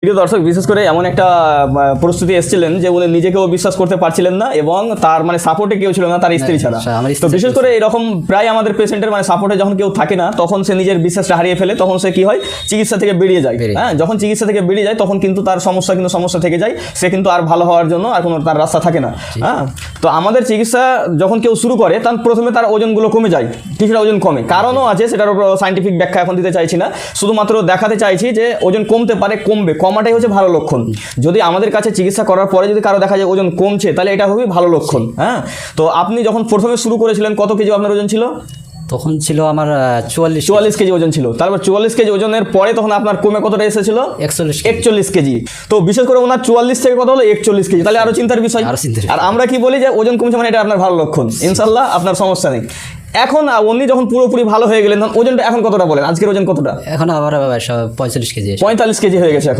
প্রিয় দর্শক, বিশেষ করে এমন একটা পরিস্থিতি এসেছিলেন যে উনি নিজেকেও বিশ্বাস করতে পারছিলেন না এবং তার মানে সাপোর্টে কেউ ছিল না তার স্ত্রী ছাড়া। তো বিশেষ করে এরকম প্রায় আমাদের পেশেন্টের মানে সাপোর্টে যখন কেউ থাকে না তখন সে নিজের বিশ্বাসটা হারিয়ে ফেলে, তখন সে কি হয় চিকিৎসা থেকে বেরিয়ে যায়। হ্যাঁ, যখন চিকিৎসা থেকে বেরিয়ে যায় তখন কিন্তু তার সমস্যা থেকে যায়, সে কিন্তু আর ভালো হওয়ার জন্য আর কোনো তার রাস্তা থাকে না। হ্যাঁ, তো আমাদের চিকিৎসা যখন কেউ শুরু করে তখন প্রথমে তার ওজনগুলো কমে যায়, কিছুটা ওজন কমে, কারণও আছে, সেটার উপর সাইন্টিফিক ব্যাখ্যা এখন দিতে চাইছি না, শুধুমাত্র দেখাতে চাইছি যে ওজন কমতে পারে, কমবে, কমাটাই হচ্ছে ভালো লক্ষণ। যদি আমাদের কাছে চিকিৎসা করার পরে যদি কারো দেখা যায় ওজন কমছে তাহলে এটা খুবই ভালো লক্ষণ। হ্যাঁ, তো আপনি যখন প্রথমে শুরু করেছিলেন কত কেজি আপনার ওজন ছিল? তখন ছিল আমার 44 কেজি ওজন ছিল। তারপর 44 কেজি ওজনের পরে তখন আপনার কমে কতটা এসেছিল? 41 কেজি। তো বিশেষ করে ওনার 44 থেকে কত হলো? 41 কেজি। তাহলে আরো চিন্তার বিষয়। আর আমরা কি বলি যে ওজন কমছে মানে এটা আপনার ভালো লক্ষণ, ইনশাল্লাহ আপনার সমস্যা নেই। এখন উনি যখন পুরোপুরি ভালো হয়ে গেলেন তখন ওজনটা এখন কতটা বলেন? আজকের ওজন কতটা? এখন আবার 45 কেজি 45 কেজি হয়ে গেছে এখন।